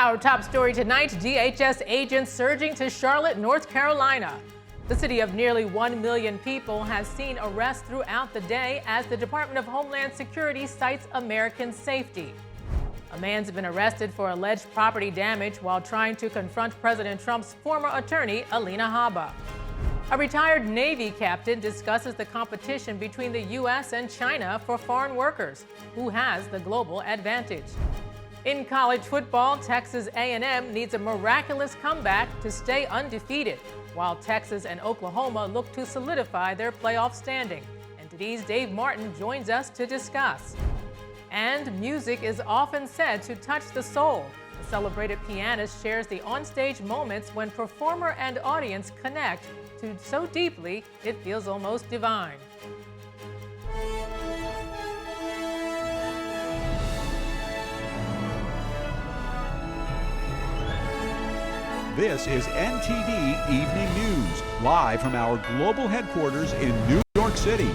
Our top story tonight, DHS agents surging to Charlotte, North Carolina. The city of nearly 1 million people has seen arrests throughout the day as the Department of Homeland Security cites American safety. A man's been arrested for alleged property damage while trying to confront President Trump's former attorney, Alina Habba. A retired Navy captain discusses the competition between the U.S. and China for foreign workers. Who has the global advantage? In college football, Texas A&M needs a miraculous comeback to stay undefeated, while Texas and Oklahoma look to solidify their playoff standing. NTD's Dave Martin joins us to discuss. And music is often said to touch the soul. The celebrated pianist shares the onstage moments when performer and audience connect to so deeply it feels almost divine. This is NTD Evening News, live from our global headquarters in New York City.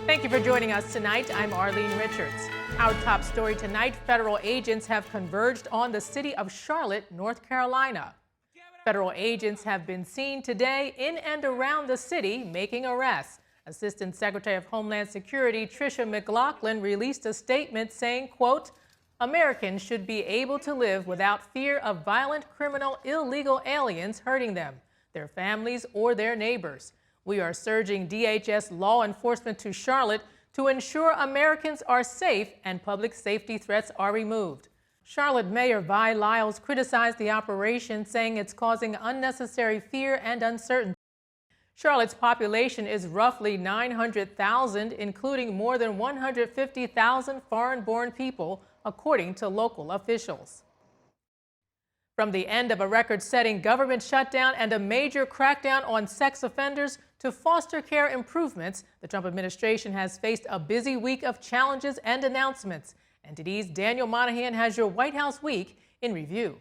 Thank you for joining us tonight. I'm Arlene Richards. Our top story tonight, federal agents have converged on the city of Charlotte, North Carolina. Federal agents have been seen today in and around the city making arrests. Assistant Secretary of Homeland Security Tricia McLaughlin released a statement saying, quote, Americans should be able to live without fear of violent, criminal, illegal aliens hurting them, their families, or their neighbors. We are surging DHS law enforcement to Charlotte to ensure Americans are safe and public safety threats are removed. Charlotte Mayor Vi Lyles criticized the operation, saying it's causing unnecessary fear and uncertainty. Charlotte's population is roughly 900,000, including more than 150,000 foreign-born people, according to local officials. From the end of a record-setting government shutdown and a major crackdown on sex offenders to foster care improvements, the Trump administration has faced a busy week of challenges and announcements. NTD's Daniel Monahan has your White House week in review.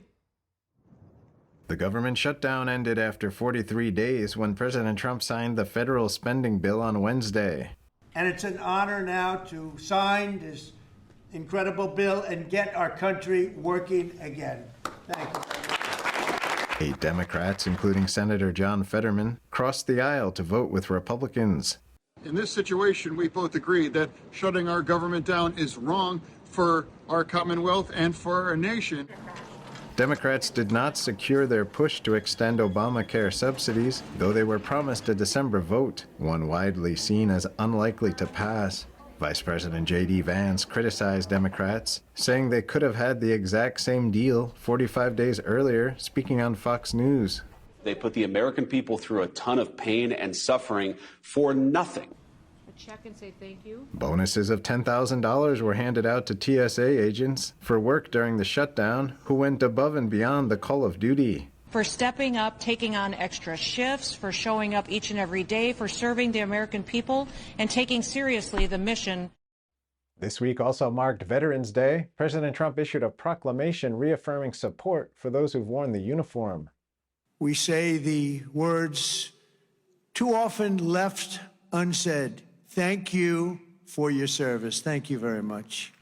The government shutdown ended after 43 days when President Trump signed the federal spending bill on Wednesday. And it's an honor now to sign this incredible bill and get our country working again. Thank you. 8 Democrats, including Senator John Fetterman, crossed the aisle to vote with Republicans. In this situation, we both agree that shutting our government down is wrong for our Commonwealth and for our nation. Democrats did not secure their push to extend Obamacare subsidies, though they were promised a December vote, one widely seen as unlikely to pass. Vice President J.D. Vance criticized Democrats, saying they could have had the exact same deal 45 days earlier, speaking on Fox News. They put the American people through a ton of pain and suffering for nothing. Check and say thank you. Bonuses of $10,000 were handed out to TSA agents for work during the shutdown who went above and beyond the call of duty. For stepping up, taking on extra shifts, for showing up each and every day, for serving the American people, and taking seriously the mission. This week also marked Veterans Day. President Trump issued a proclamation reaffirming support for those who've worn the uniform. We say the words too often left unsaid. Thank you for your service. Thank you very much.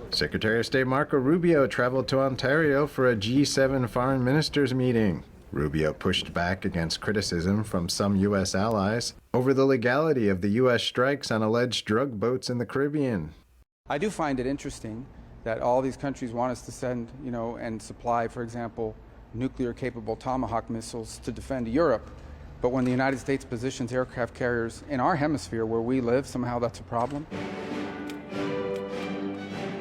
Secretary of State Marco Rubio traveled to Ontario for a G7 foreign ministers meeting. Rubio pushed back against criticism from some U.S. allies over the legality of the U.S. strikes on alleged drug boats in the Caribbean. I do find it interesting that all these countries want us to send, and supply, for example, nuclear-capable Tomahawk missiles to defend Europe. But when the United States positions aircraft carriers in our hemisphere where we live, somehow that's a problem.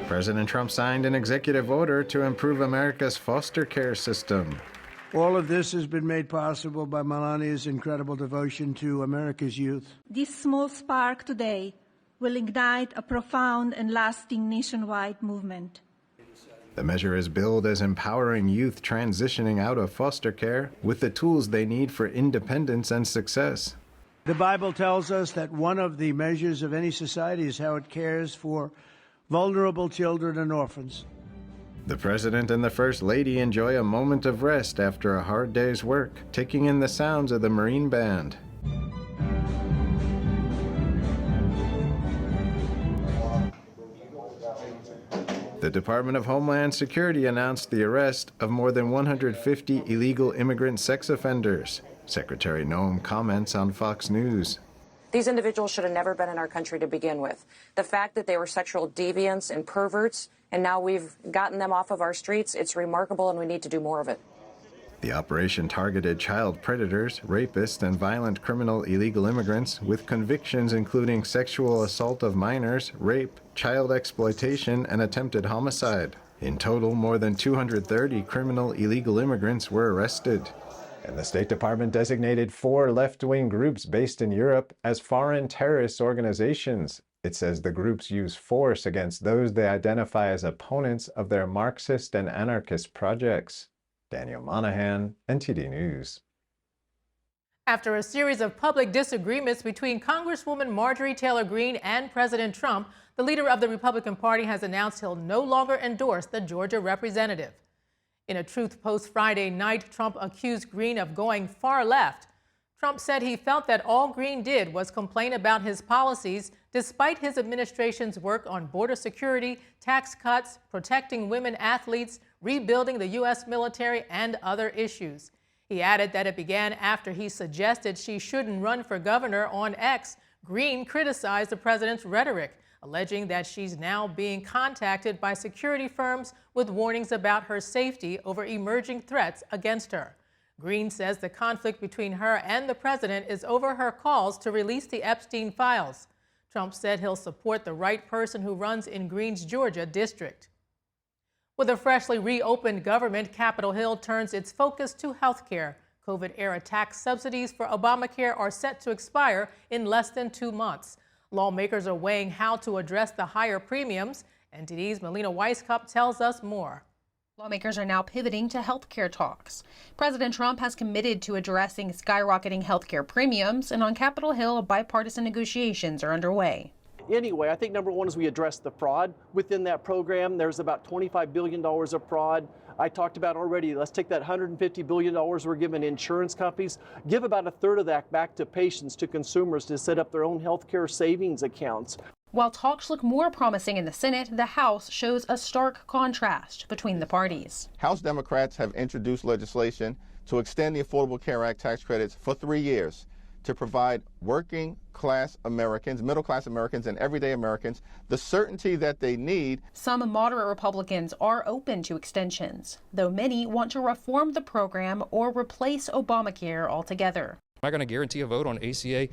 President Trump signed an executive order to improve America's foster care system. All of this has been made possible by Melania's incredible devotion to America's youth. This small spark today will ignite a profound and lasting nationwide movement. The measure is billed as empowering youth transitioning out of foster care with the tools they need for independence and success. The Bible tells us that one of the measures of any society is how it cares for vulnerable children and orphans. The President and the First Lady enjoy a moment of rest after a hard day's work, taking in the sounds of the Marine Band. The Department of Homeland Security announced the arrest of more than 150 illegal immigrant sex offenders. Secretary Noem comments on Fox News. These individuals should have never been in our country to begin with. The fact that they were sexual deviants and perverts, and now we've gotten them off of our streets, it's remarkable, and we need to do more of it. The operation targeted child predators, rapists, and violent criminal illegal immigrants with convictions including sexual assault of minors, rape, child exploitation, and attempted homicide. In total, more than 230 criminal illegal immigrants were arrested. And the State Department designated 4 left-wing groups based in Europe as foreign terrorist organizations. It says the groups use force against those they identify as opponents of their Marxist and anarchist projects. Daniel Monahan, NTD News. After a series of public disagreements between Congresswoman Marjorie Taylor Greene and President Trump, the leader of the Republican Party has announced he'll no longer endorse the Georgia representative. In a Truth Post Friday night, Trump accused Greene of going far left. Trump said he felt that all Greene did was complain about his policies, despite his administration's work on border security, tax cuts, protecting women athletes, rebuilding the U.S. military, and other issues. He added that it began after he suggested she shouldn't run for governor on X. Greene criticized the president's rhetoric, alleging that she's now being contacted by security firms with warnings about her safety over emerging threats against her. Greene says the conflict between her and the president is over her calls to release the Epstein files. Trump said he'll support the right person who runs in Greene's Georgia district. With a freshly reopened government, Capitol Hill turns its focus to health care. COVID-era tax subsidies for Obamacare are set to expire in less than 2 months. Lawmakers are weighing how to address the higher premiums. NTD's Alina Habba tells us more. Lawmakers are now pivoting to health care talks. President Trump has committed to addressing skyrocketing health care premiums, and on Capitol Hill, bipartisan negotiations are underway. Anyway, I think number one is we address the fraud within that program. There's about $25 billion of fraud. I talked about already, let's take that $150 billion we're giving insurance companies, give about a third of that back to patients, to consumers, to set up their own health care savings accounts. While talks look more promising in the Senate, the House shows a stark contrast between the parties. House Democrats have introduced legislation to extend the Affordable Care Act tax credits for 3 years to provide working class Americans, middle class Americans, and everyday Americans the certainty that they need. Some moderate Republicans are open to extensions, though many want to reform the program or replace Obamacare altogether. I'm not going to guarantee a vote on ACA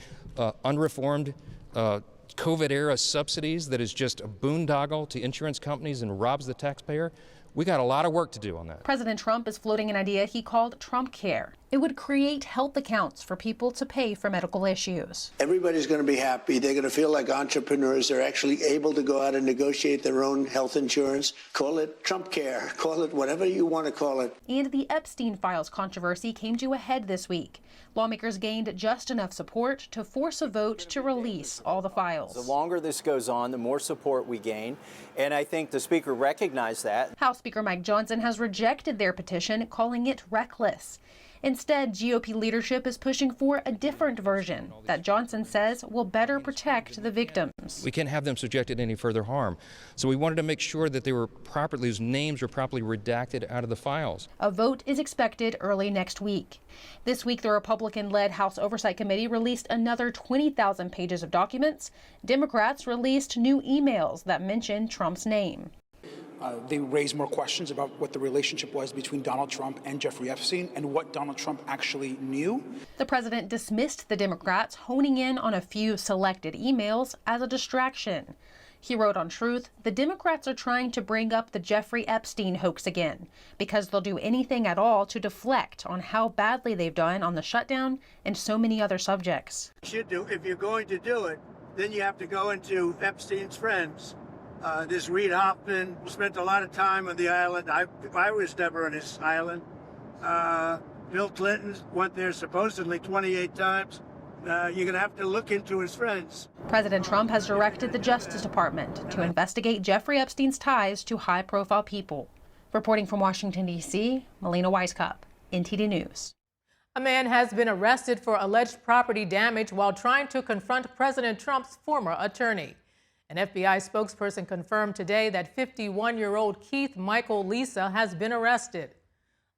unreformed COVID-era subsidies that is just a boondoggle to insurance companies and robs the taxpayer. We got a lot of work to do on that. President Trump is floating an idea he called Trump Care. It would create health accounts for people to pay for medical issues. Everybody's going to be happy. They're going to feel like entrepreneurs. They're actually able to go out and negotiate their own health insurance. Call it Trump Care. Call it whatever you want to call it. And the Epstein files controversy came to a head this week. Lawmakers gained just enough support to force a vote to release all the files. The longer this goes on, the more support we gain. And I think the Speaker recognized that. House Speaker Mike Johnson has rejected their petition, calling it reckless. Instead, GOP leadership is pushing for a different version that Johnson says will better protect the victims. We can't have them subjected to any further harm. So we wanted to make sure that they were properly, whose names were properly redacted out of the files. A vote is expected early next week. This week, the Republican-led House Oversight Committee released another 20,000 pages of documents. Democrats released new emails that mention Trump's name. They raised more questions about what the relationship was between Donald Trump and Jeffrey Epstein and what Donald Trump actually knew. The president dismissed the Democrats, honing in on a few selected emails as a distraction. He wrote on Truth, "The Democrats are trying to bring up the Jeffrey Epstein hoax again because they'll do anything at all to deflect on how badly they've done on the shutdown and so many other subjects." If you're going to do it, then you have to go into Epstein's friends. This Reid Hoffman spent a lot of time on the island. I was never on his island. Bill Clinton went there supposedly 28 times. You're going to have to look into his friends. President Trump has directed the Justice Department to investigate Jeffrey Epstein's ties to high-profile people. Reporting from Washington, D.C., Alina Habba, NTD News. A man has been arrested for alleged property damage while trying to confront President Trump's former attorney. An FBI spokesperson confirmed today that 51-year-old Keith Michael Lisa has been arrested.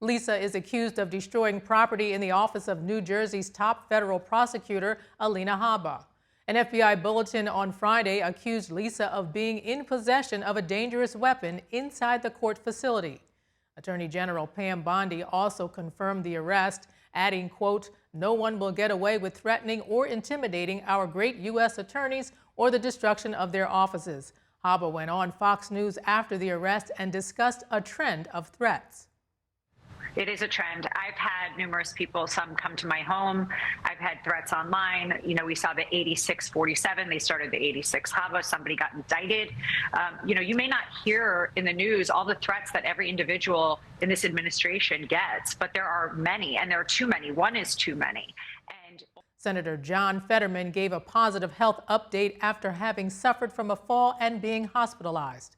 Lisa is accused of destroying property in the office of New Jersey's top federal prosecutor, Alina Habba. An FBI bulletin on Friday accused Lisa of being in possession of a dangerous weapon inside the court facility. Attorney General Pam Bondi also confirmed the arrest, adding, quote, "No one will get away with threatening or intimidating our great U.S. attorneys or the destruction of their offices." Habba went on Fox News after the arrest and discussed a trend of threats. It is a trend. I've had numerous people, some come to my home. I've had threats online. You know, we saw the 8647. They started the 86 Habba. Somebody got indicted. You may not hear in the news all the threats that every individual in this administration gets, but there are many, and there are too many. One is too many. And Senator John Fetterman gave a positive health update after having suffered from a fall and being hospitalized.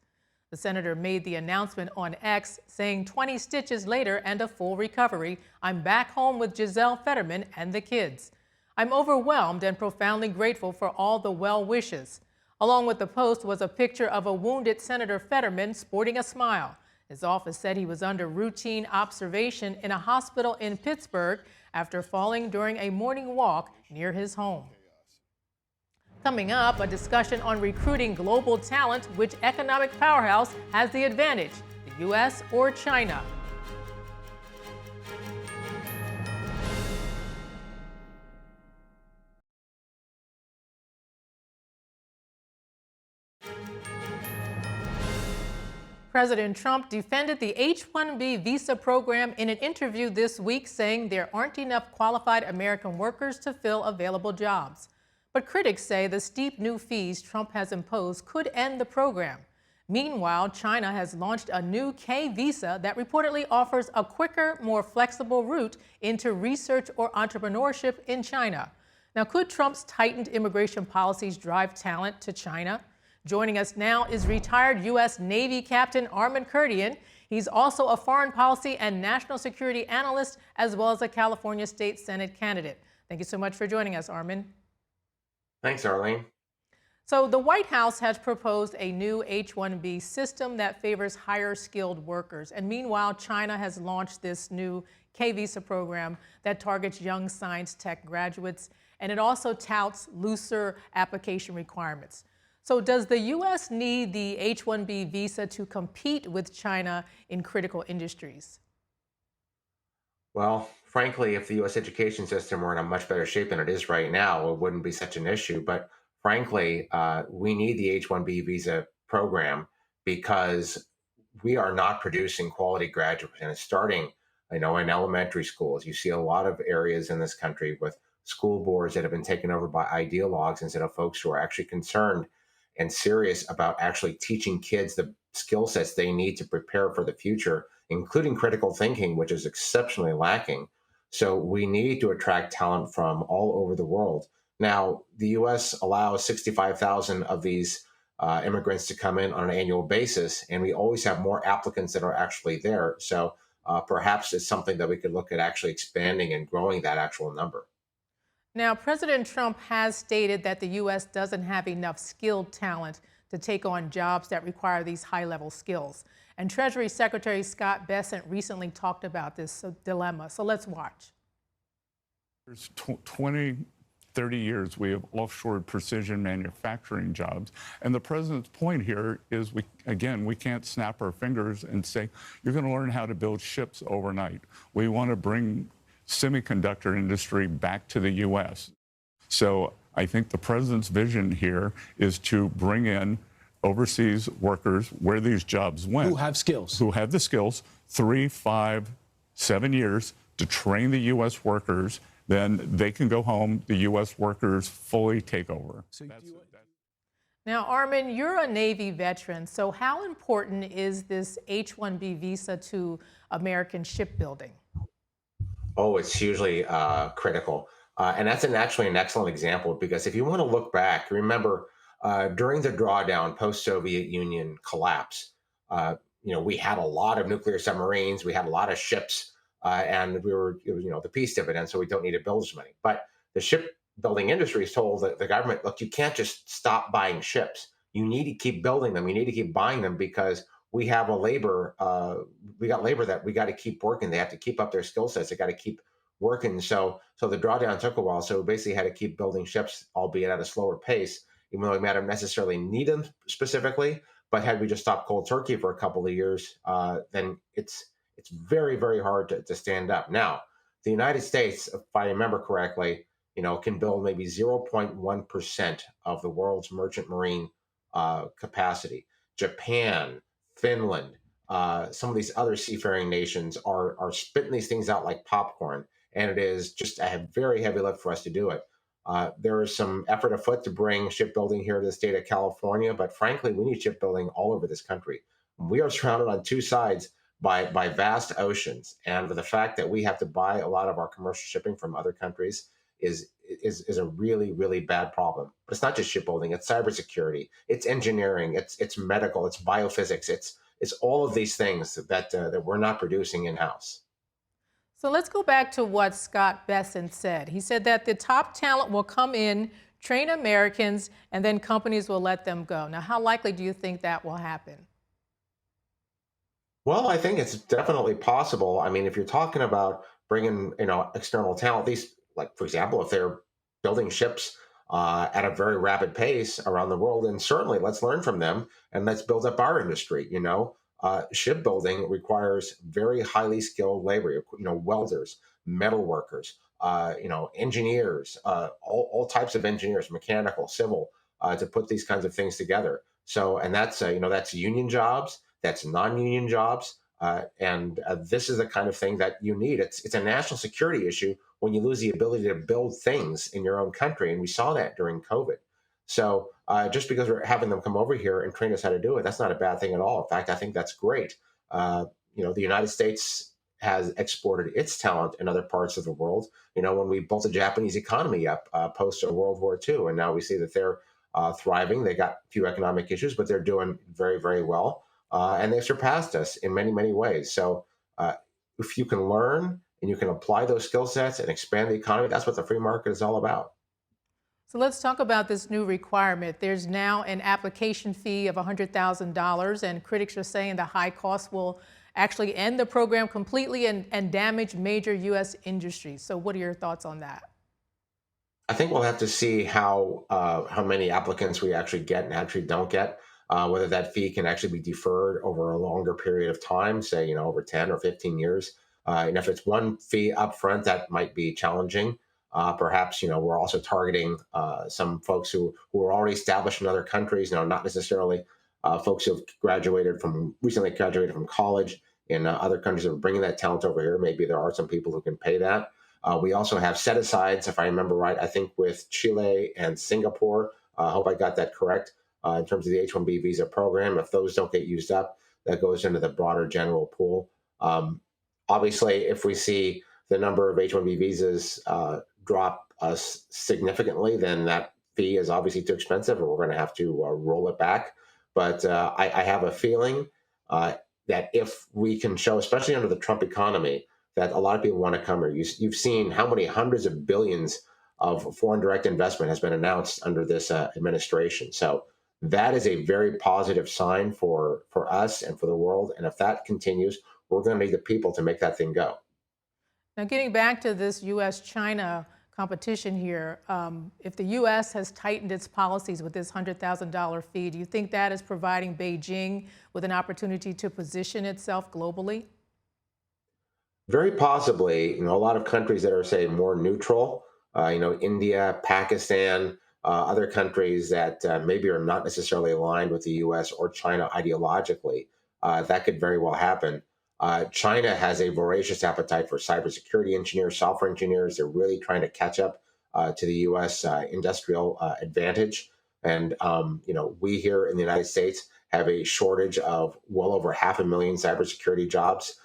The senator made the announcement on X, saying 20 stitches later and a full recovery, "I'm back home with Giselle Fetterman and the kids. I'm overwhelmed and profoundly grateful for all the well wishes." Along with the post was a picture of a wounded Senator Fetterman sporting a smile. His office said he was under routine observation in a hospital in Pittsburgh after falling during a morning walk near his home. Coming up, a discussion on recruiting global talent. Which economic powerhouse has the advantage, the U.S. or China? President Trump defended the H-1B visa program in an interview this week, saying there aren't enough qualified American workers to fill available jobs. But critics say the steep new fees Trump has imposed could end the program. Meanwhile, China has launched a new K visa that reportedly offers a quicker, more flexible route into research or entrepreneurship in China. Now, could Trump's tightened immigration policies drive talent to China? Joining us now is retired U.S. Navy Captain Armin Kurdian. He's also a foreign policy and national security analyst, as well as a California State Senate candidate. Thank you so much for joining us, Armin. Thanks, Arlene. So the White House has proposed a new H-1B system that favors higher skilled workers. And meanwhile, China has launched this new K visa program that targets young science tech graduates. And it also touts looser application requirements. So does the U.S. need the H-1B visa to compete with China in critical industries? Well, frankly, if the U.S. education system were in a much better shape than it is right now, it wouldn't be such an issue. But frankly, we need the H-1B visa program because we are not producing quality graduates. And it's starting, in elementary schools. You see a lot of areas in this country with school boards that have been taken over by ideologues instead of folks who are actually concerned and serious about actually teaching kids the skill sets they need to prepare for the future, including critical thinking, which is exceptionally lacking. So we need to attract talent from all over the world. Now, the U.S. allows 65,000 of these immigrants to come in on an annual basis, and we always have more applicants that are actually there. So perhaps it's something that we could look at actually expanding and growing that actual number. Now, President Trump has stated that the U.S. doesn't have enough skilled talent to take on jobs that require these high-level skills. And Treasury Secretary Scott Bessent recently talked about this dilemma. So let's watch. There's 20, 30 years we have offshored precision manufacturing jobs. And the president's point here is, we can't snap our fingers and say, you're going to learn how to build ships overnight. We want to bring semiconductor industry back to the U.S. So I think the president's vision here is to bring in overseas workers where these jobs went. Who have skills. Who have the skills, 3, 5, 7 years to train the U.S. workers. Then they can go home, the U.S. workers fully take over. Now, Armin, you're a Navy veteran, so how important is this H-1B visa to American shipbuilding? Oh, it's hugely critical. And that's actually an excellent example, because if you want to look back, remember during the drawdown post-Soviet Union collapse, we had a lot of nuclear submarines, we had a lot of ships, and it was, the peace dividend, so we don't need to build as many. But the shipbuilding industry told the government, look, you can't just stop buying ships. you need to keep building them. You need to keep buying them because we have we got labor that we got to keep working. They have to keep up their skill sets. They got to keep working. So the drawdown took a while. So we basically had to keep building ships, albeit at a slower pace, even though we might not necessarily need them specifically. But had we just stopped cold turkey for a couple of years, then it's very, very hard to stand up. Now, the United States, if I remember correctly, can build maybe 0.1% of the world's merchant marine capacity. Japan, Finland, some of these other seafaring nations are spitting these things out like popcorn, and it is just a very heavy lift for us to do it. There is some effort afoot to bring shipbuilding here to the state of California, but frankly, we need shipbuilding all over this country. We are surrounded on two sides by vast oceans, and the fact that we have to buy a lot of our commercial shipping from other countries is a really, really bad problem. But it's not just shipbuilding; it's cybersecurity, it's engineering, it's medical, it's biophysics, it's all of these things that we're not producing in house. So let's go back to what Scott Bessent said. He said that the top talent will come in, train Americans, and then companies will let them go. Now, how likely do you think that will happen? Well, I think it's definitely possible. I mean, if you're talking about bringing, external talent, these, like, for example, if they're building ships at a very rapid pace around the world, then certainly let's learn from them and let's build up our industry. Shipbuilding requires very highly skilled labor, welders, metal workers, engineers, all types of engineers, mechanical, civil, to put these kinds of things together. So, and that's, that's union jobs, that's non-union jobs. And this is the kind of thing that you need. It's a national security issue when you lose the ability to build things in your own country. And we saw that during COVID. So just because we're having them come over here and train us how to do it, that's not a bad thing at all. In fact, I think that's great. The United States has exported its talent in other parts of the world. When we built the Japanese economy up post World War II, and now we see that they're thriving. They got a few economic issues, but they're doing very, very well. And they've surpassed us in many, many ways. So if you can learn and you can apply those skill sets and expand the economy, that's what the free market is all about. So let's talk about this new requirement. There's now an application fee of $100,000, and critics are saying the high cost will actually end the program completely and damage major U.S. industries. So what are your thoughts on that? I think we'll have to see how many applicants we actually get and actually don't get, whether that fee can actually be deferred over a longer period of time, say, over 10 or 15 years. And if it's one fee up front, that might be challenging. Perhaps, we're also targeting some folks who are already established in other countries, not necessarily folks who have recently graduated from college in other countries that are bringing that talent over here. Maybe there are some people who can pay that. We also have set-asides, if I remember right, I think with Chile and Singapore. I hope I got that correct in terms of the H-1B visa program. If those don't get used up, that goes into the broader general pool. Obviously, if we see the number of H-1B visas drop us significantly, then that fee is obviously too expensive, and we're going to have to roll it back. But I have a feeling that if we can show, especially under the Trump economy, that a lot of people want to come here. You've seen how many hundreds of billions of foreign direct investment has been announced under this administration. So that is a very positive sign for us and for the world. And if that continues, we're going to need the people to make that thing go. Now, getting back to this U.S.-China competition here, if the U.S. has tightened its policies with this $100,000 fee, do you think that is providing Beijing with an opportunity to position itself globally? Very possibly. A lot of countries that are, say, more neutral, India, Pakistan, other countries that maybe are not necessarily aligned with the U.S. or China ideologically, that could very well happen. China has a voracious appetite for cybersecurity engineers, software engineers. They're really trying to catch up to the U.S. Industrial advantage. And, we here in the United States have a shortage of well over 500,000 cybersecurity jobs.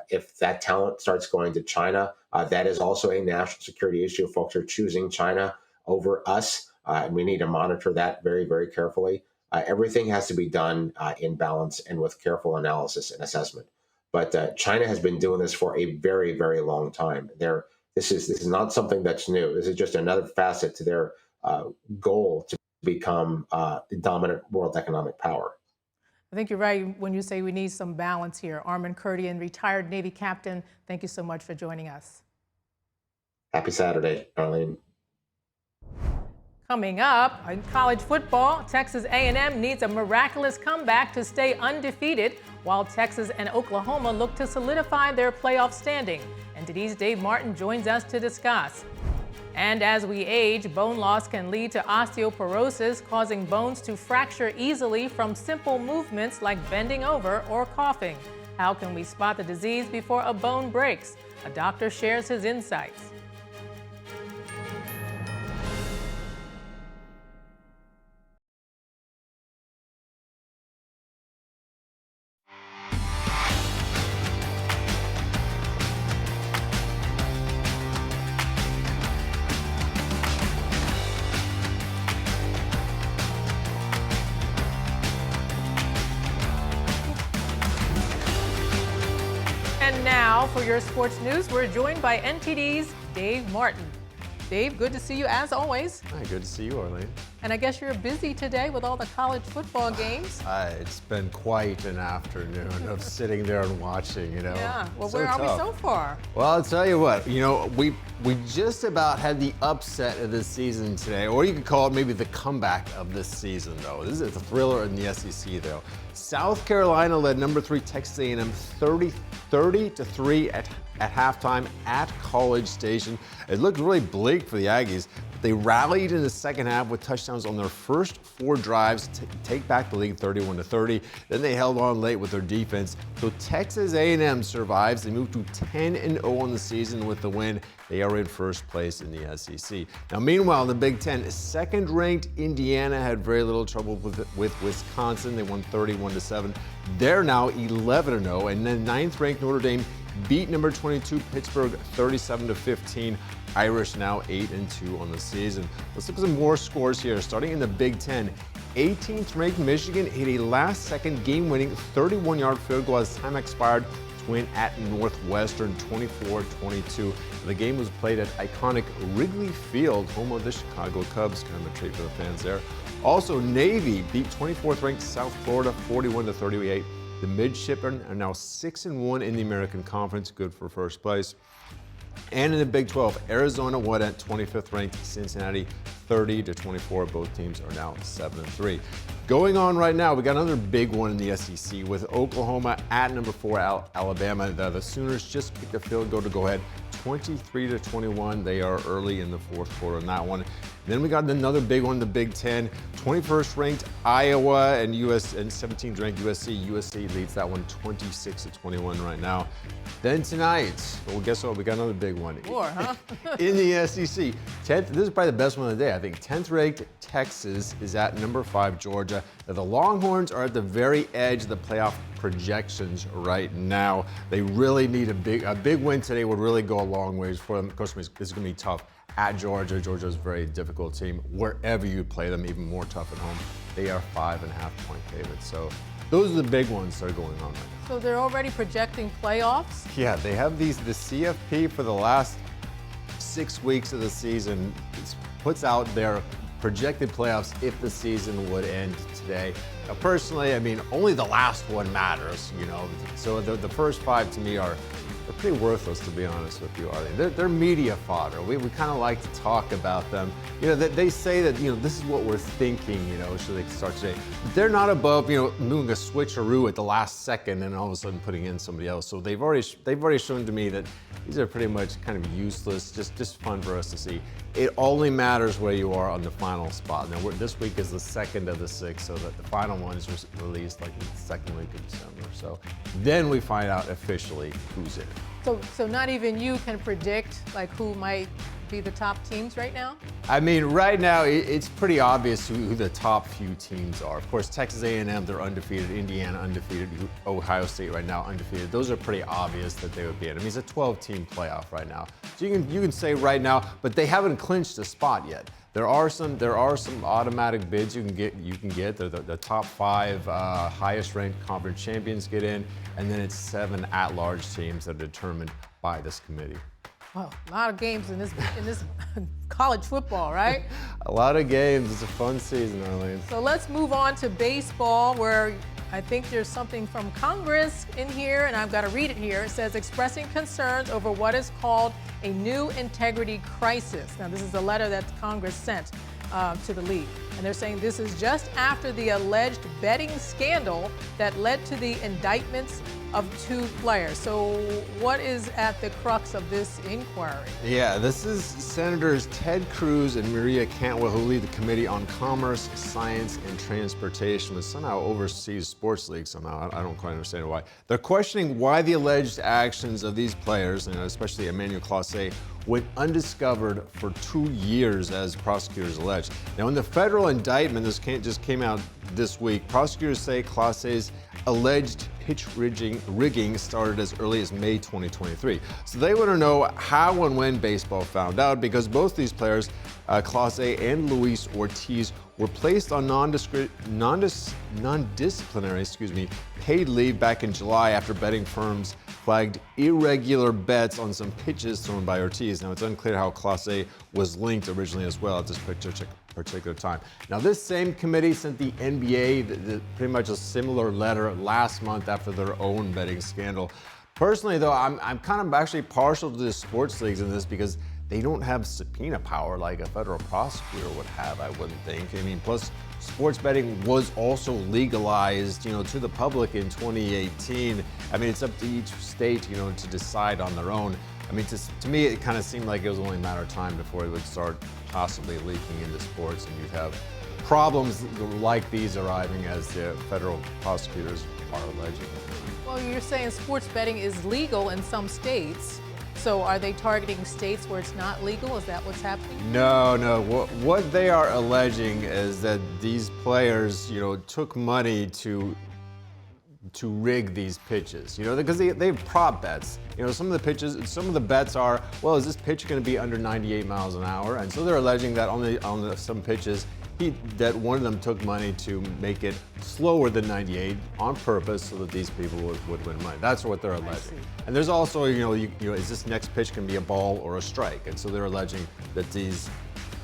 If that talent starts going to China, that is also a national security issue. Folks are choosing China over us, and we need to monitor that very, very carefully. Everything has to be done in balance and with careful analysis and assessment. But China has been doing this for a very, very long time. This is not something that's new. This is just another facet to their goal to become the dominant world economic power. I think you're right when you say we need some balance here. Armin Kurdian, retired Navy captain, thank you so much for joining us. Happy Saturday, Arlene. Coming up, in college football, Texas A&M needs a miraculous comeback to stay undefeated, while Texas and Oklahoma look to solidify their playoff standing. NTD's Dave Martin joins us to discuss. And as we age, bone loss can lead to osteoporosis, causing bones to fracture easily from simple movements like bending over or coughing. How can we spot the disease before a bone breaks? A doctor shares his insights. And now for your sports news, we're joined by NTD's Dave Martin. Dave, good to see you as always. Hi, good to see you, Arlene. And I guess you're busy today with all the college football games. It's been quite an afternoon of sitting there and watching, you know. Yeah, well, So where are we tough. so far? Well, I'll tell you what, you know, we just about had the upset of the season today, or you could call it maybe the comeback of this season, though. This is a thriller in the SEC, though. South Carolina led number 3 Texas A&M 30-3 at halftime at College Station. It looked really bleak for the Aggies, but they rallied in the second half with touchdowns on their first 4 drives to take back the lead 31-30. Then they held on late with their defense. So Texas A&M survives. They moved to 10-0 on the season with the win. They are in first place in the SEC. Now, meanwhile, in the Big Ten, second-ranked Indiana had very little trouble with Wisconsin. They won 31-7. They're now 11-0, and then 9th-ranked Notre Dame beat number 22 Pittsburgh 37-15. Irish now 8-2 on the season. Let's look at some more scores here. Starting in the Big Ten, 18th ranked Michigan hit a last-second game-winning 31-yard field goal as time expired to win at Northwestern 24-22. The game was played at iconic Wrigley Field, home of the Chicago Cubs. Kind of a treat for the fans there. Also, Navy beat 24th ranked South Florida 41-38. The Midshipmen are now 6-1 in the American Conference, good for first place. And in the Big 12, Arizona won at 25th ranked Cincinnati 30-24. Both teams are now 7-3. Going on right now, we got another big one in the SEC with Oklahoma at number 4 Alabama. The Sooners just kicked a field goal to go ahead 23-21. They are early in the fourth quarter on that one. Then we got another big one, the Big Ten. 21st ranked Iowa and 17th ranked USC. USC leads that one 26-21 right now. Then tonight, well, guess what? We got another big one. More, huh? In the SEC. 10th, this is probably the best one of the day. I think 10th ranked Texas is at number 5 Georgia. Now, the Longhorns are at the very edge of the playoff projections right now. They really need a big win today would really go a long ways for them. Of course, it's going to be tough at Georgia. Georgia's a very difficult team. Wherever you play them, even more tough at home. They are 5.5-point favorites. So those are the big ones that are going on right now. So they're already projecting playoffs? Yeah, they have the CFP for the last 6 weeks of the season puts out their projected playoffs if the season would end today. Now, personally, I mean, only the last one matters, you know. So the first 5 to me are pretty worthless, to be honest with you, Arlene. They're media fodder. We kind of like to talk about them. You know, they say that, you know, this is what we're thinking, you know, should they start today. But they're not above, you know, doing a switcheroo at the last second and all of a sudden putting in somebody else. So they've already shown to me that these are pretty much kind of useless, just fun for us to see. It only matters where you are on the final spot. Now, this week is the 2nd of the 6th, so that the final one is released like the 2nd week of December. So then we find out officially who's in. So not even you can predict like who might be the top teams right now? I mean, right now it's pretty obvious who the top few teams are. Of course, Texas A&M, they're undefeated. Indiana undefeated. Ohio State right now undefeated. Those are pretty obvious that they would be in. I mean, it's a 12-team playoff right now. So you can say right now, but they haven't clinched a spot yet. There are some automatic bids you can get. The top 5 highest-ranked conference champions get in, and then it's 7 at-large teams that are determined by this committee. Well, a lot of games in this college football, right? A lot of games. It's a fun season, Arlene. So let's move on to baseball, where I think there's something from Congress in here, and I've got to read it here. It says, expressing concerns over what is called a new integrity crisis. Now, this is a letter that Congress sent to the league. And they're saying this is just after the alleged betting scandal that led to the indictments of 2 players. So what is at the crux of this inquiry? Yeah, this is Senators Ted Cruz and Maria Cantwell, who lead the Committee on Commerce, Science, and Transportation, which somehow oversees sports leagues somehow. I don't quite understand why. They're questioning why the alleged actions of these players, especially Emmanuel Clase, went undiscovered for 2 years, as prosecutors allege. Now, in the federal indictment, this just came out this week, prosecutors say Clase's alleged pitch rigging started as early as May 2023. So they want to know how and when baseball found out, because both these players, Clase and Luis Ortiz, were placed on non-disciplinary paid leave back in July after betting firms flagged irregular bets on some pitches thrown by Ortiz. Now, it's unclear how Clase was linked originally as well at this particular time. Now, this same committee sent the NBA pretty much a similar letter last month after their own betting scandal. Personally, though, I'm kind of actually partial to the sports leagues in this, because they don't have subpoena power like a federal prosecutor would have, I wouldn't think. I mean, plus sports betting was also legalized, to the public in 2018. I mean, it's up to each state, to decide on their own. I mean, to me, it kind of seemed like it was only a matter of time before it would start possibly leaking into sports, and you'd have problems like these arriving as the federal prosecutors are alleging. Well, you're saying sports betting is legal in some states. So are they targeting states where it's not legal? Is that what's happening? No. What they are alleging is that these players, took money to rig these pitches, because they have prop bets. Some of the bets are, well, is this pitch going to be under 98 miles an hour? And so they're alleging that on some pitches, that one of them took money to make it slower than 98 on purpose so that these people would win money. That's what they're alleging. And there's also, is this next pitch going to be a ball or a strike? And so they're alleging that these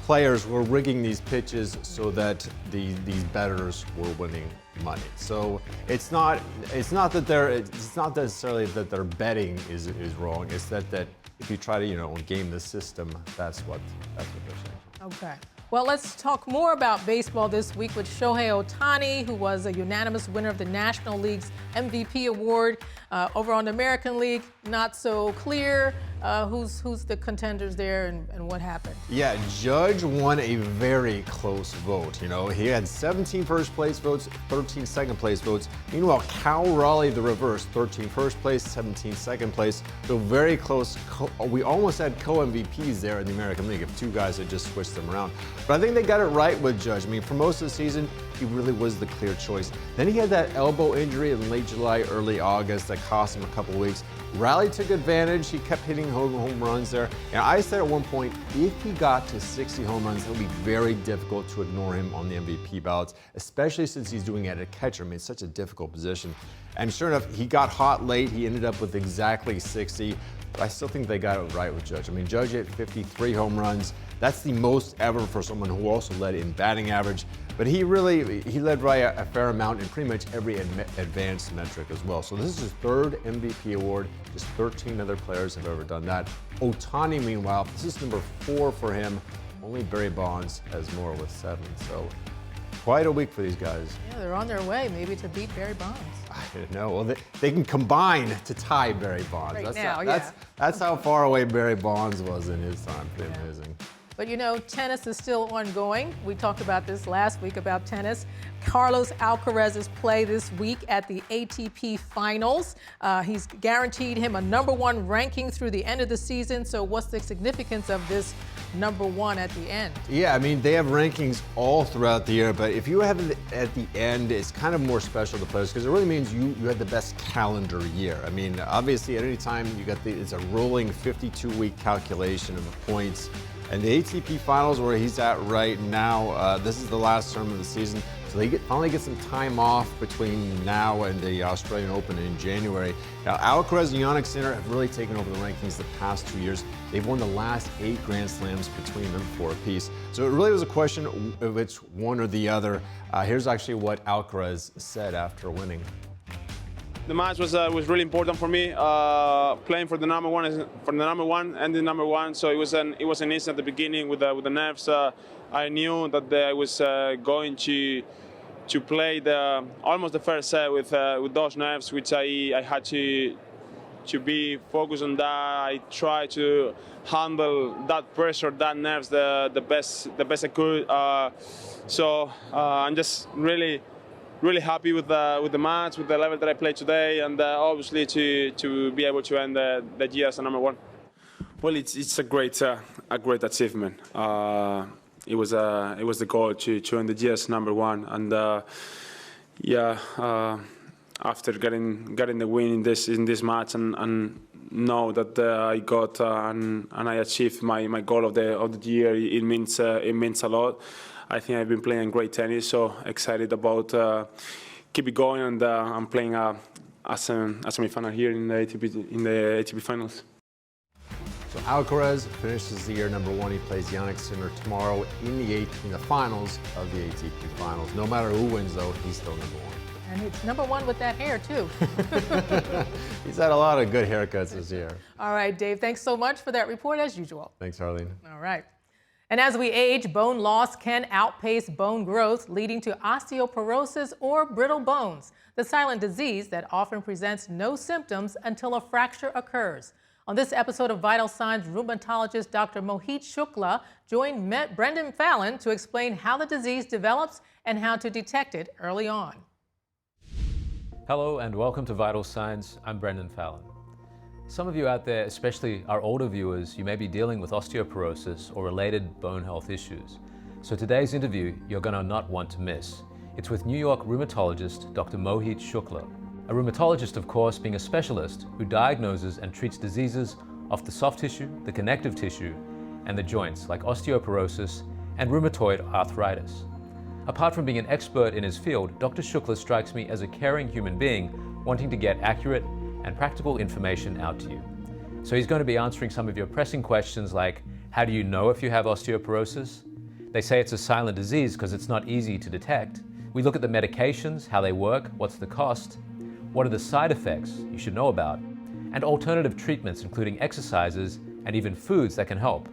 players were rigging these pitches so that these bettors were winning money. So it's not necessarily that their betting is wrong. It's that if you try to game the system, that's what they're saying. Okay. Well, let's talk more about baseball this week with Shohei Ohtani, who was a unanimous winner of the National League's MVP award. Over on the American League, not so clear who's the contenders there and what happened. Yeah, Judge won a very close vote. He had 17 first place votes, 13 second place votes. Meanwhile, Cal Raleigh the reverse, 13 first place, 17 second place. So very close. We almost had co-MVPs there in the American League if 2 guys had just switched them around. But I think they got it right with Judge. I mean, for most of the season, he really was the clear choice. Then he had that elbow injury in late July, early August that cost him a couple weeks. Raleigh took advantage. He kept hitting home runs there. And I said at one point, if he got to 60 home runs, it would be very difficult to ignore him on the MVP ballots, especially since he's doing it at catcher. I mean, it's such a difficult position. And sure enough, he got hot late. He ended up with exactly 60. But I still think they got it right with Judge. I mean, Judge hit 53 home runs. That's the most ever for someone who also led in batting average. But he led by a fair amount in pretty much every advanced metric as well. So this is his 3rd MVP award. Just 13 other players have ever done that. Ohtani, meanwhile, this is number 4 for him. Only Barry Bonds has more with 7. So quite a week for these guys. Yeah, they're on their way maybe to beat Barry Bonds. I don't know. Well, they can combine to tie Barry Bonds. That's how far away Barry Bonds was in his time. Pretty amazing. But tennis is still ongoing. We talked about this last week about tennis. Carlos Alcaraz's play this week at the ATP Finals. He's guaranteed him a #1 ranking through the end of the season. So what's the significance of this #1 at the end? Yeah, I mean, they have rankings all throughout the year, but if you have it at the end, it's kind of more special to players because it really means you had the best calendar year. I mean, obviously, at any time it's a rolling 52-week calculation of the points. And the ATP Finals, where he's at right now, this is the last term of the season. So he finally gets some time off between now and the Australian Open in January. Now, Alcaraz and Jannik Sinner have really taken over the rankings the past 2 years. They've won the last 8 Grand Slams between them, 4 apiece. So it really was a question of it's one or the other. Here's actually what Alcaraz said after winning. The match was really important for me. Playing for the number one and the number one. So it was an instant at the beginning with the nerves. I knew that I was going to play almost the first set with those nerves, which I had to be focused on that. I tried to handle that pressure, that nerves, the best I could. So I'm just really happy with the match, with the level that I played today, and obviously to be able to end the year as a number one. Well, it's a great achievement. It was the goal to end the year as number one, and after getting the win in this match and know that I got and I achieved my goal of the year, it means a lot. I think I've been playing great tennis, so excited about keep it going, and I'm playing a semi-final here in the ATP finals. So Alcaraz finishes the year number one. He plays Jannik Sinner tomorrow in the finals of the ATP finals. No matter who wins, though, he's still number one. And it's number one with that hair, too. He's had a lot of good haircuts this year. All right, Dave, thanks so much for that report, as usual. Thanks, Arlene. All right. And as we age, bone loss can outpace bone growth, leading to osteoporosis or brittle bones, the silent disease that often presents no symptoms until a fracture occurs. On this episode of Vital Signs, rheumatologist Dr. Mohit Shukla joined Brendan Fallon to explain how the disease develops and how to detect it early on. Hello and welcome to Vital Signs. I'm Brendan Fallon. Some of you out there, especially our older viewers, you may be dealing with osteoporosis or related bone health issues. So today's interview, you're going to not want to miss. It's with New York rheumatologist Dr. Mohit Shukla. A rheumatologist, of course, being a specialist who diagnoses and treats diseases of the soft tissue, the connective tissue, and the joints, like osteoporosis and rheumatoid arthritis. Apart from being an expert in his field, Dr. Shukla strikes me as a caring human being wanting to get accurate and practical information out to you. So he's going to be answering some of your pressing questions like, how do you know if you have osteoporosis? They say it's a silent disease because it's not easy to detect. We look at the medications, how they work, what's the cost, what are the side effects you should know about, and alternative treatments including exercises and even foods that can help.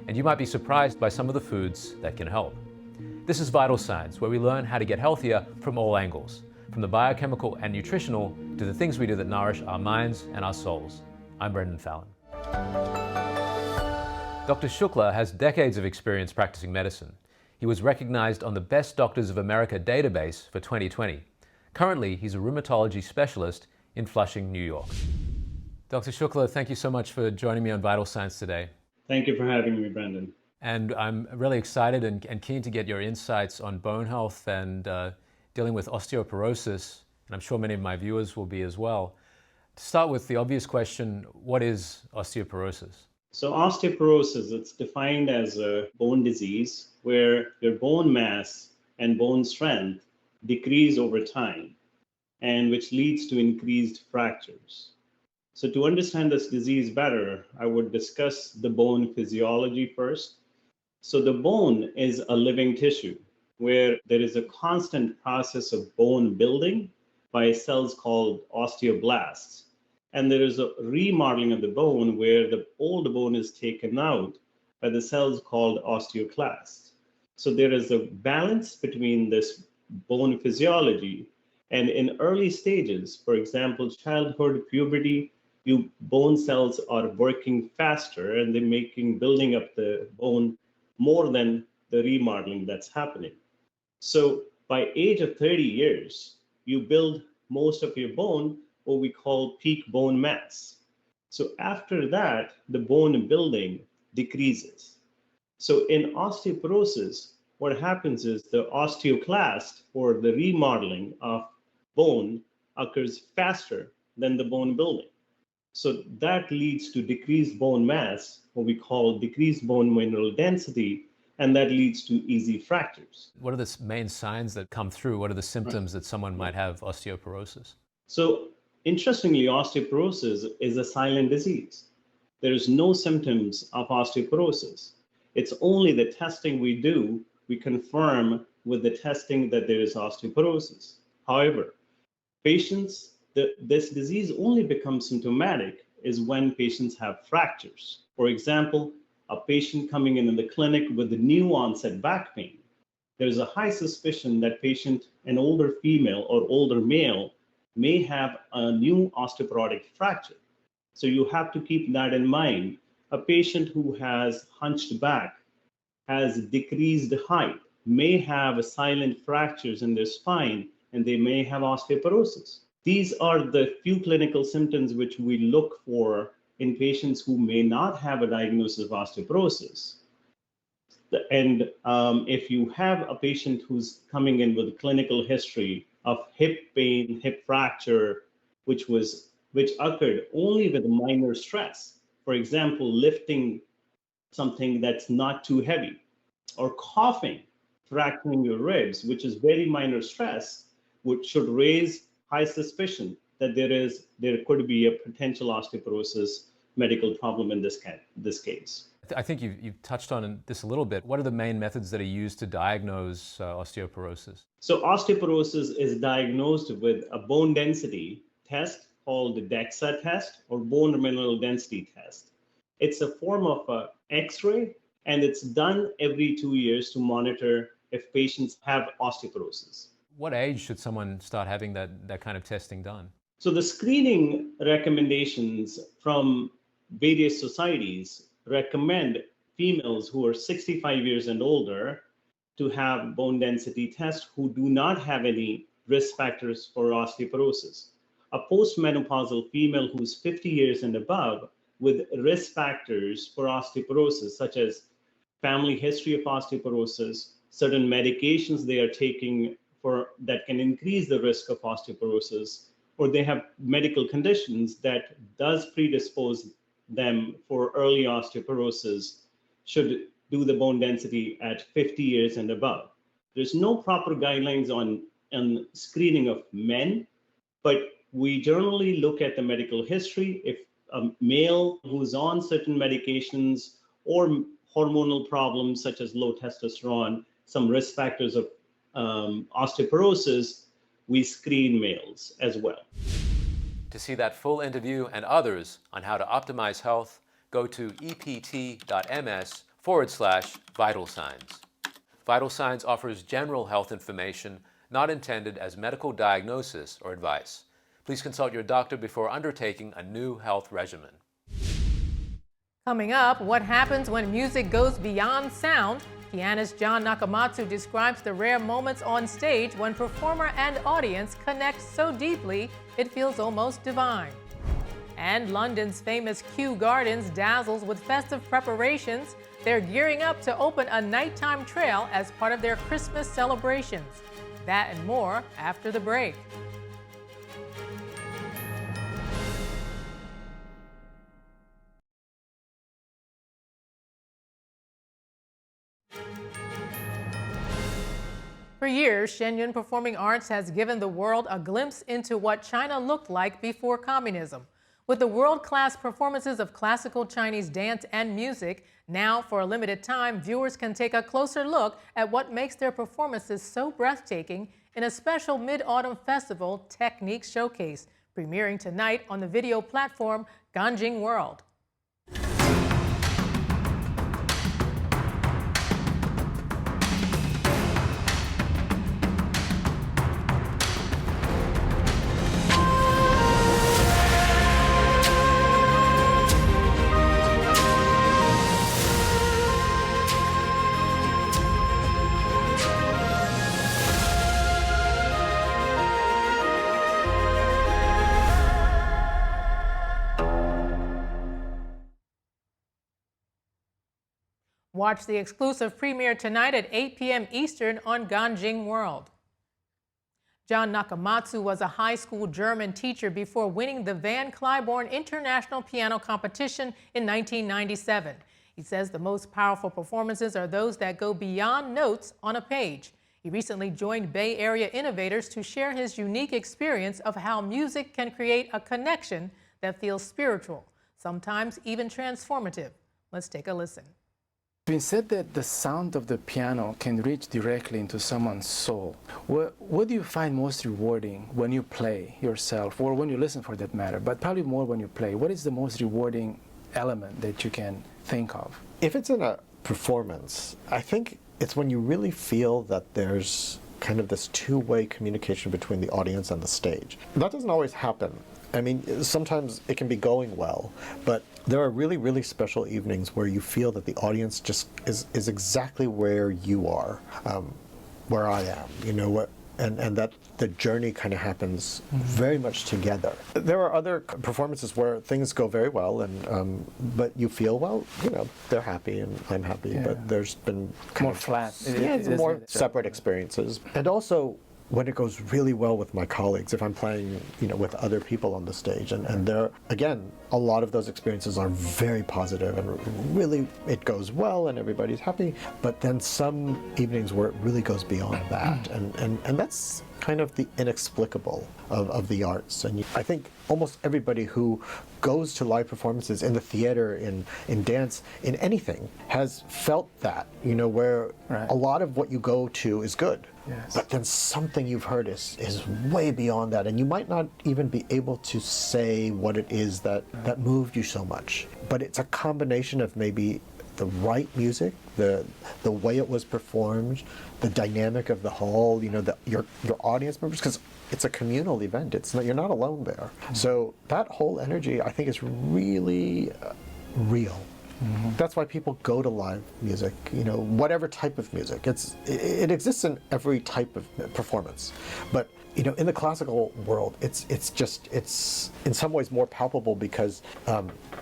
And you might be surprised by some of the foods that can help. This is Vital Signs, where we learn how to get healthier from all angles, from the biochemical and nutritional to the things we do that nourish our minds and our souls. I'm Brendan Fallon. Dr. Shukla has decades of experience practicing medicine. He was recognized on the Best Doctors of America database for 2020. Currently, he's a rheumatology specialist in Flushing, New York. Dr. Shukla, thank you so much for joining me on Vital Signs today. Thank you for having me, Brendan. And I'm really excited and keen to get your insights on bone health and dealing with osteoporosis, and I'm sure many of my viewers will be as well. To start with the obvious question, what is osteoporosis? So osteoporosis, it's defined as a bone disease where your bone mass and bone strength decrease over time, and which leads to increased fractures. So to understand this disease better, I would discuss the bone physiology first. So the bone is a living tissue where there is a constant process of bone building by cells called osteoblasts. And there is a remodeling of the bone where the old bone is taken out by the cells called osteoclasts. So there is a balance between this bone physiology, and in early stages, for example, childhood, puberty, bone cells are working faster and they're building up the bone more than the remodeling that's happening. So by age of 30 years, you build most of your bone, what we call peak bone mass. So after that, the bone building decreases. So in osteoporosis, what happens is the osteoclast, or the remodeling of bone, occurs faster than the bone building. So that leads to decreased bone mass, what we call decreased bone mineral density, and that leads to easy fractures. What are the main signs that come through? What are the symptoms that someone might have osteoporosis? So, interestingly, osteoporosis is a silent disease. There is no symptoms of osteoporosis. It's only the testing we do, we confirm with the testing that there is osteoporosis. However, this disease only becomes symptomatic is when patients have fractures. For example, a patient coming in the clinic with a new onset back pain, there is a high suspicion that patient, an older female or older male, may have a new osteoporotic fracture. So you have to keep that in mind. A patient who has hunched back, has decreased height, may have silent fractures in their spine, and they may have osteoporosis. These are the few clinical symptoms which we look for in patients who may not have a diagnosis of osteoporosis. And if you have a patient who's coming in with a clinical history of hip pain, hip fracture, which occurred only with minor stress, for example, lifting something that's not too heavy, or coughing, fracturing your ribs, which is very minor stress, which should raise high suspicion that there could be a potential osteoporosis medical problem in this case. I think you've touched on this a little bit. What are the main methods that are used to diagnose osteoporosis? So osteoporosis is diagnosed with a bone density test called the DEXA test or bone mineral density test. It's a form of an X-ray, and it's done every 2 years to monitor if patients have osteoporosis. What age should someone start having that kind of testing done? So the screening recommendations from various societies recommend females who are 65 years and older to have bone density tests who do not have any risk factors for osteoporosis. A postmenopausal female who's 50 years and above with risk factors for osteoporosis, such as family history of osteoporosis, certain medications they are taking that can increase the risk of osteoporosis, or they have medical conditions that does predispose them for early osteoporosis, should do the bone density at 50 years and above. There's no proper guidelines on screening of men, but we generally look at the medical history. If a male who's on certain medications or hormonal problems such as low testosterone, some risk factors of osteoporosis, we screen males as well. To see that full interview and others on how to optimize health, go to ept.ms/vital signs. Vital Signs offers general health information not intended as medical diagnosis or advice. Please consult your doctor before undertaking a new health regimen. Coming up, what happens when music goes beyond sound? Pianist John Nakamatsu describes the rare moments on stage when performer and audience connect so deeply it feels almost divine. And London's famous Kew Gardens dazzles with festive preparations. They're gearing up to open a nighttime trail as part of their Christmas celebrations. That and more after the break. For years, Shenyun Performing Arts has given the world a glimpse into what China looked like before communism. With the world-class performances of classical Chinese dance and music, now for a limited time, viewers can take a closer look at what makes their performances so breathtaking in a special Mid-Autumn Festival Technique Showcase, premiering tonight on the video platform Ganjing World. Watch the exclusive premiere tonight at 8 p.m. Eastern on Ganjing World. John Nakamatsu was a high school German teacher before winning the Van Cliburn International Piano Competition in 1997. He says the most powerful performances are those that go beyond notes on a page. He recently joined Bay Area innovators to share his unique experience of how music can create a connection that feels spiritual, sometimes even transformative. Let's take a listen. It's been said that the sound of the piano can reach directly into someone's soul. What do you find most rewarding when you play yourself, or when you listen for that matter, but probably more when you play? What is the most rewarding element that you can think of? If it's in a performance, I think it's when you really feel that there's kind of this two-way communication between the audience and the stage. That doesn't always happen. I mean, sometimes it can be going well, but there are really, really special evenings where you feel that the audience just is exactly where you are, where I am, you know, and that the journey kind of happens very much together. There are other performances where things go very well, and but you feel, well, you know, they're happy and I'm happy, but there's been more flat. It's more separate experiences. And also, when it goes really well with my colleagues, if I'm playing, you know, with other people on the stage, and there, again, a lot of those experiences are very positive and really it goes well and everybody's happy, but then some evenings where it really goes beyond that, and that's kind of the inexplicable of the arts. And I think almost everybody who goes to live performances in the theater, in dance, in anything, has felt that, you know, where a lot of what you go to is good. Yes. But then something you've heard is way beyond that, and you might not even be able to say what it is that moved you so much. But it's a combination of maybe the right music, the way it was performed, the dynamic of the hall, you know, your audience members, because it's a communal event. It's not, you're not alone there. So that whole energy, I think, is really real. That's why people go to live music, you know, whatever type of music. It exists in every type of performance. But, you know, in the classical world, it's in some ways more palpable because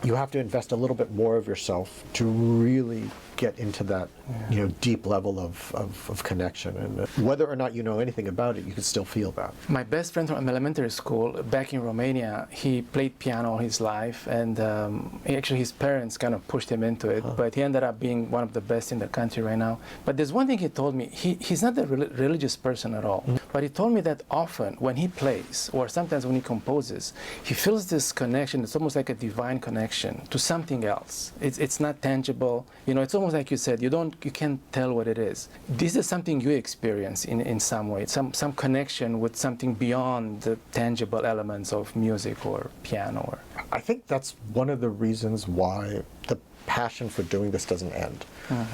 you have to invest a little bit more of yourself to really get into that, you know, deep level of connection. And whether or not you know anything about it, you can still feel that. My best friend from elementary school back in Romania, he played piano all his life, and actually his parents kind of pushed him into it, but he ended up being one of the best in the country right now. But there's one thing he told me. He's not a religious person at all, but he told me that often when he plays, or sometimes when he composes, he feels this connection. It's almost like a divine connection to something else. It's not tangible. You know, it's almost like you said, you can't tell what it is. This is something you experience in some way, some connection with something beyond the tangible elements of music or piano. I think that's one of the reasons why the passion for doing this doesn't end.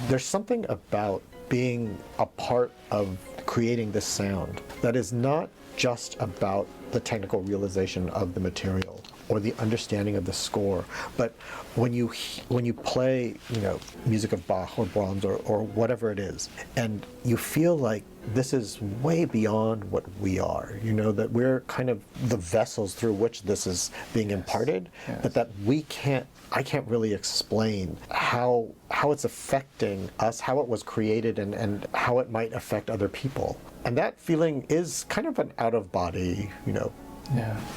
There's something about being a part of creating this sound that is not just about the technical realization of the material or the understanding of the score, but when you play, you know, music of Bach or Brahms or whatever it is, and you feel like this is way beyond what we are, you know, that we're kind of the vessels through which this is being imparted, but that I can't really explain how it's affecting us, how it was created, and how it might affect other people. And that feeling is kind of an out-of-body, you know,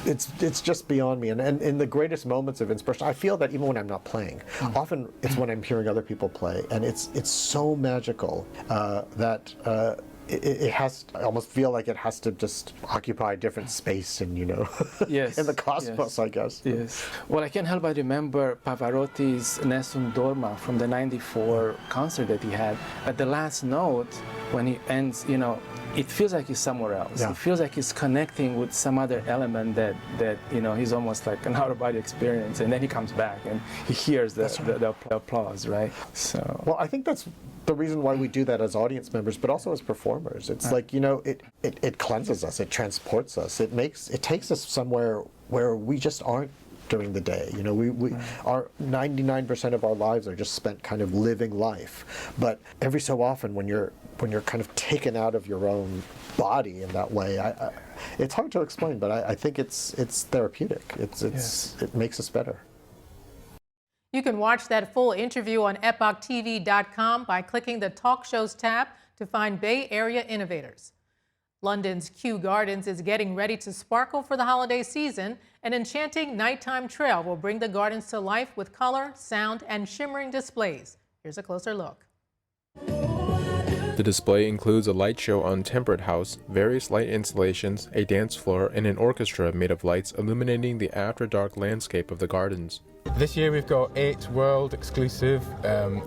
it's just beyond me. And in the greatest moments of inspiration, I feel that even when I'm not playing, often it's when I'm hearing other people play, and it's so magical that it has, I almost feel like it has to just occupy a different space in, you know, in the cosmos, I guess. Yes. Well, I can't help but remember Pavarotti's Nessun Dorma from the '94 concert that he had. At the last note, when he ends, you know, it feels like he's somewhere else. It feels like he's connecting with some other element that you know, he's almost like an out-of-body experience, and then he comes back and he hears the applause, right? So. Well, I think that's the reason why we do that as audience members, but also as performers. It's like, you know, it cleanses us, it transports us, it takes us somewhere where we just aren't during the day. You know, we our 99% of our lives are just spent kind of living life. But every so often, when you're kind of taken out of your own body in that way, it's hard to explain. But I think it's therapeutic. It makes us better. You can watch that full interview on epochtv.com by clicking the Talk Shows tab to find Bay Area innovators. London's Kew Gardens is getting ready to sparkle for the holiday season. An enchanting nighttime trail will bring the gardens to life with color, sound, and shimmering displays. Here's a closer look. The display includes a light show on Temperate House, various light installations, a dance floor, and an orchestra made of lights illuminating the after-dark landscape of the gardens. This year we've got 8 world-exclusive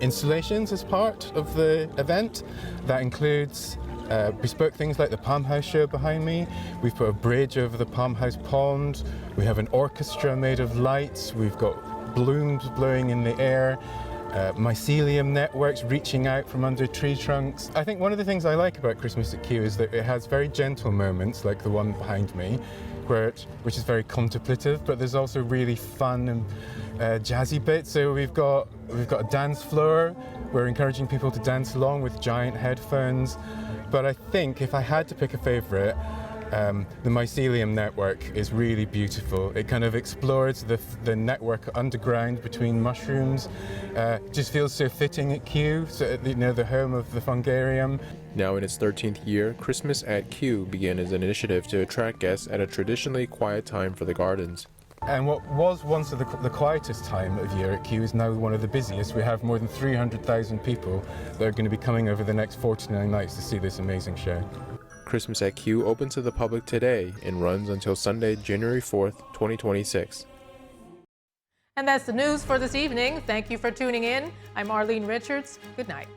installations as part of the event. That includes bespoke things like the Palm House show behind me. We've put a bridge over the Palm House pond. We have an orchestra made of lights. We've got blooms blowing in the air. Mycelium networks reaching out from under tree trunks. I think one of the things I like about Christmas at Kew is that it has very gentle moments like the one behind me, which is very contemplative, but there's also really fun and jazzy bits. So we've got a dance floor. We're encouraging people to dance along with giant headphones. But I think if I had to pick a favorite, the mycelium network is really beautiful. It kind of explores the network underground between mushrooms. Just feels so fitting at Kew, so the home of the fungarium. Now in its 13th year, Christmas at Kew began as an initiative to attract guests at a traditionally quiet time for the gardens. And what was once the quietest time of year at Kew is now one of the busiest. We have more than 300,000 people that are going to be coming over the next 49 nights to see this amazing show. Christmas at Kew opens to the public today and runs until Sunday, January 4th, 2026. And that's the news for this evening. Thank you for tuning in. I'm Arlene Richards. Good night.